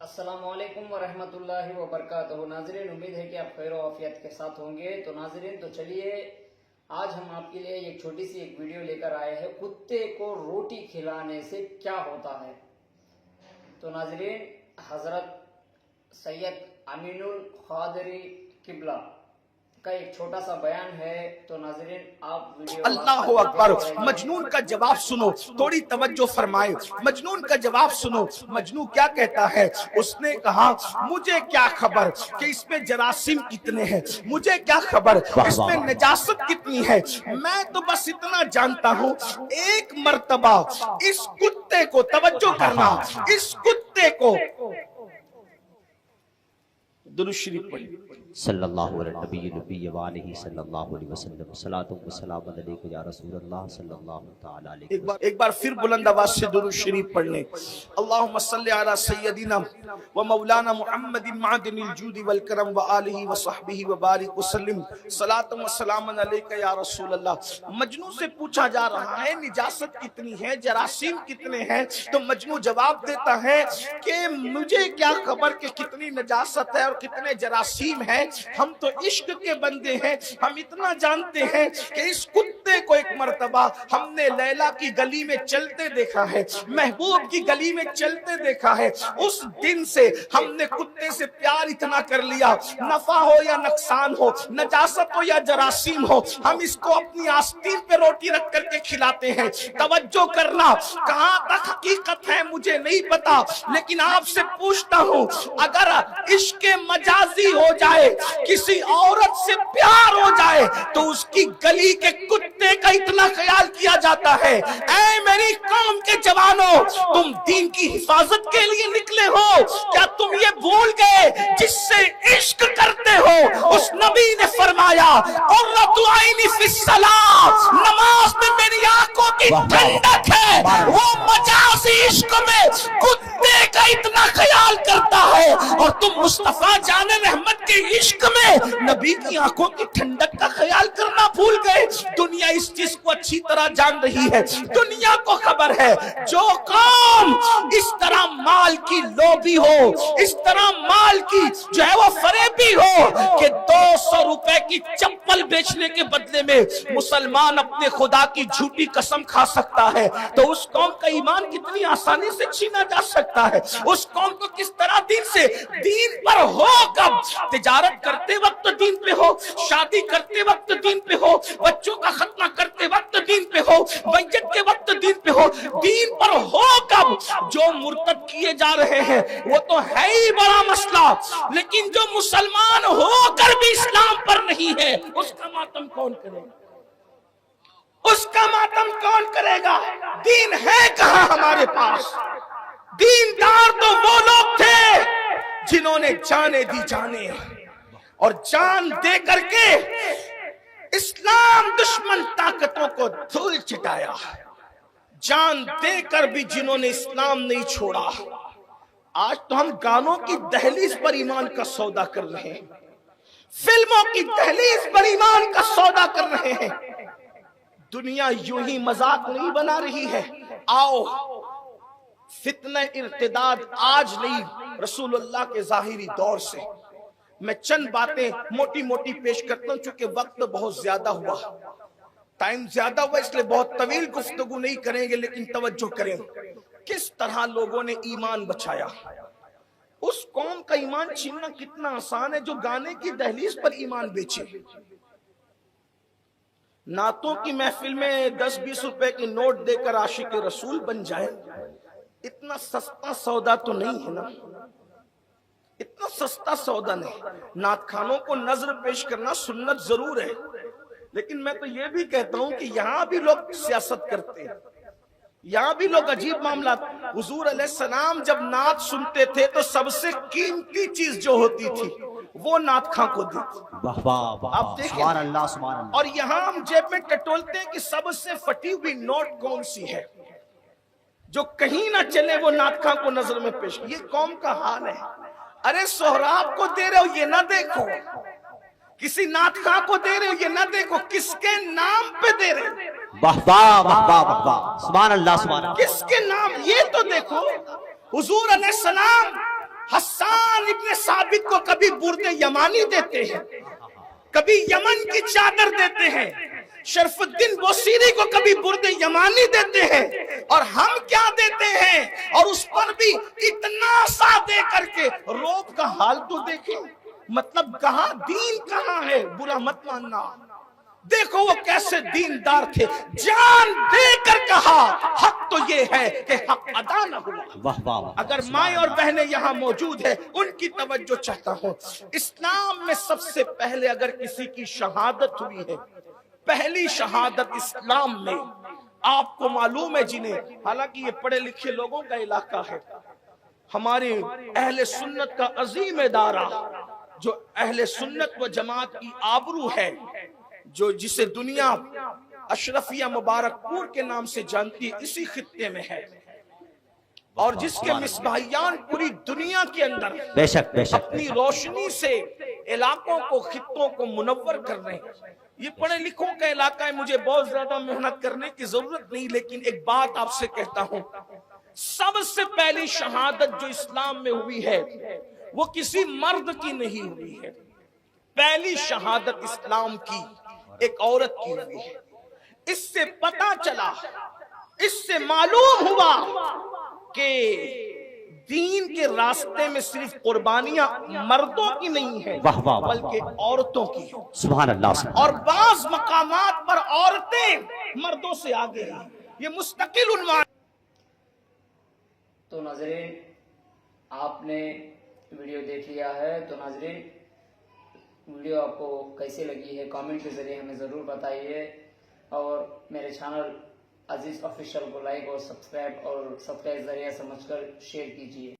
अस्सलाम वालेकुम वरहमतुल्लाहि वबरकातुहू। नाज़रीन, उम्मीद है कि आप खैर और आफियत के साथ होंगे। तो नाज़रीन, तो चलिए आज हम आपके लिए एक छोटी सी एक वीडियो लेकर आए हैं, कुत्ते को रोटी खिलाने से क्या होता है। तो नाज़रीन, हज़रत सैयद अमीनुल क़ादरी किबला का एक छोटा सा बयान है। तो नाज़रीन, आप वीडियो अल्लाह अकबर। मजनून का जवाब सुनो, थोड़ी तवज्जो फरमाए। मजनून का जवाब सुनो। मजनू क्या कहता है? उसने कहा मुझे क्या खबर कि इसमें जरासीम कितने हैं, मुझे क्या खबर इसमें नजासत कितनी है। मैं तो बस इतना जानता हूँ, एक मर्तबा इस कुत्ते को, तवज्जो करना, इस कुत्ते को दुरूद शरीफ पढ़िए। सल्लल्लाहु अलैहि वसल्लम सलातु व सलाम अलैका या रसूलल्लाह सल्लल्लाहु तआला अलैहि। एक बार फिर बुलंद आवाज से दुरूद शरीफ पढ़ लें। अल्लाहुम्मा सल्लि अला सय्यदिना व मौलाना मुहम्मदिन मादिनिल जूदी वल करम व आलिहि व सहबिहि व बारिक वसल्लिम सलातु व सलाम अलैका या रसूलल्लाह। मजनू से पूछा जा रहा है निजासत कितनी है, जरासीम कितने हैं। तो मजनू जवाब देता है कि मुझे क्या खबर कि कितनी नजासत है और कितने जरासीम हैं। हम तो इश्क के बंदे हैं। हम इतना जानते हैं कि इस कुत्ते को एक मर्तबा हमने लैला की गली में चलते देखा है, महबूब की गली में चलते देखा है। उस दिन से हमने कुत्ते से प्यार इतना कर लिया, नफा हो या नुकसान हो, नजासत हो या जरासीम हो, हम इसको अपनी आस्तीन पे रोटी रख करके खिलाते हैं। तवज्जो करना, कहां तक हकीकत है मुझे नहीं पता, लेकिन आपसे पूछता हूं, अगर इश्क मजाजी हो जाए, किसी औरत से प्यार हो जाए, तो उसकी गली के कुत्ते का इतना ख्याल किया जाता है। ऐ मेरी कौम के जवानों, तुम दीन की हिफाजत के लिए निकले हो, क्या तुम ये भूल गए जिससे इश्क करते हो उस नबी ने फरमाया कुर्रतु ऐनी फिस्सलाह, नमाज में मेरी आंखों की ठंडक है। वो मजाजी इश्क में कुत्ते का इतना ख्याल करता है, और तुम मुस्तफा जाने रहमत के इश्क में नबी की आंखों की ठंडक का ख्याल करना भूल गए। दुनिया इस चीज को अच्छी तरह जान रही है, दुनिया को खबर है। जो कौम इस तरह माल की लोभी हो, इस तरह माल की जो है वो फरेबी हो कि 200 रुपए की चप्पल बेचने के बदले में मुसलमान अपने खुदा की झूठी कसम खा सकता है, तो उस कौम का ईमान कितनी आसानी से छीना जा सकता है। उस कौम को किस तरह दीन पर हो, कब तिजारत करते वक्त दीन पे हो, शादी करते वक्त दीन पे हो, बच्चों का खतना करते वक्त दीन पे हो, बैठक के वक्त दीन पे हो, दीन पर हो कब। जो मुर्तद किए जा रहे हैं वो तो है ही बड़ा मसला, लेकिन जो मुसलमान होकर भी इस्लाम पर नहीं है, उसका मातम कौन करेगा? उसका मातम कौन करेगा? दीन है कहां हमारे पास? दीनदार तो वो लोग थे जिन्होंने जाने दी जाने, और जान दे करके इस्लाम दुश्मन ताकतों को धूल छिटाया। जान देकर भी जिन्होंने इस्लाम नहीं छोड़ा। आज तो हम गानों की दहलीज पर ईमान का सौदा कर रहे हैं, फिल्मों की दहलीज पर ईमान का सौदा कर रहे हैं। दुनिया यूं ही मजाक नहीं बना रही है। आओ, फितना इर्तिदाद आज नहीं, रसूलुल्लाह के जाहिरी दौर से। मैं चंद बातें मोटी मोटी पेश करता हूं, चूंकि वक्त बहुत ज्यादा हुआ, टाइम ज्यादा हुआ, इसलिए बहुत तवील गुफ्तगू नहीं करेंगे, लेकिन तवज्जो करें किस तरह लोगों ने ईमान बचाया। उस कौम का ईमान छीनना कितना आसान है जो गाने की दहलीज पर ईमान बेचे। नातों की महफिल में 10-20 रुपए के नोट देकर आशिक रसूल बन जाए, इतना सस्ता सौदा तो नहीं है ना, इतना सस्ता सौदा नहीं। नात खानों को नजर पेश करना सुन्नत जरूर है, लेकिन मैं तो ये भी कहता हूं कि यहां भी लोग सियासत करते हैं, यहां भी लोग अजीब मामला। हुजूर अलैहिस्सलाम जब नात सुनते थे तो सबसे कीमती चीज जो होती थी वो नात खां को देती। आप देखें, और यहां हम जेब में टटोलते हैं कि सबसे फटी हुई नोट कौन सी है जो कहीं ना चले, वो नात खां को नजर में पेश। ये कौम का हाल है। अरे सोहराब को दे रहे हो ये ना देखो, किसी नात खां को दे रहे हो ये ना देखो, किसके नाम पे दे रहे हो। वाह वाह वाह वाह वाह, सुभान अल्लाह सुभान अल्लाह। किसके नाम ये तो देखो। हुजूर अलैहिस्सलाम हस्सान इब्न साबित को कभी बुर्दे यमानी देते हैं, कभी यमन की चादर देते हैं, शरफुद्दीन बोसीरी को कभी बुर्दे यमानी देते हैं, और हम क्या देते हैं, और उस पर भी इतना सा दे करके रोब का हाल तो देखें। मतलब कहां दीन कहां है, बुरा मत मानना। देखो वो कैसे दीनदार थे, जान देकर कहा हक तो ये है कि हक अदा न हुआ। वाह वाह वाह। अगर माए और बहनें यहाँ मौजूद है, उनकी तवज्जो चाहता हूँ। इस्लाम में सबसे पहले अगर किसी की शहादत हुई है, पहली शहादत इस्लाम में, आपको मालूम है जिन्हें, हालांकि ये पढ़े लिखे लोगों का इलाका है, हमारे अहले सुन्नत का अजीम इदारा जो अहले सुन्नत व जमात की आबरू है, जो जिसे दुनिया अशरफिया मुबारकपुर के नाम से जानती है, इसी खित्ते में है, और जिसके मिसबाहियान पूरी दुनिया के अंदर बेशक बेशक अपनी रोशनी से इलाकों को, खित्तों को मुनव्वर कर रहे हैं। ये पढ़े लिखों का इलाका है, मुझे बहुत ज्यादा मेहनत करने की जरूरत नहीं, लेकिन एक बात आपसे कहता हूं, सबसे पहली शहादत जो इस्लाम में हुई है वो किसी मर्द की नहीं हुई है। पहली शहादत इस्लाम की एक औरत की हुई है। इससे पता चला, इससे मालूम हुआ कि दीन के रास्ते में सिर्फ कुर्बानियां मर्दों की नहीं है, वाह वाह वाह बल्कि औरतों की है। सुभान अल्लाह सुभान और बाज मकामात पर औरतें मर्दों से आगे हैं। ये मुस्तकिल उन्वान। तो नाज़रीन, आपने वीडियो देख लिया है, तो नाज़रीन वीडियो आपको कैसी लगी है कमेंट के जरिए हमें ज़रूर बताइए, और मेरे चैनल अजीज ऑफिशियल को लाइक और सब्सक्राइब जरिए समझकर शेयर कीजिए।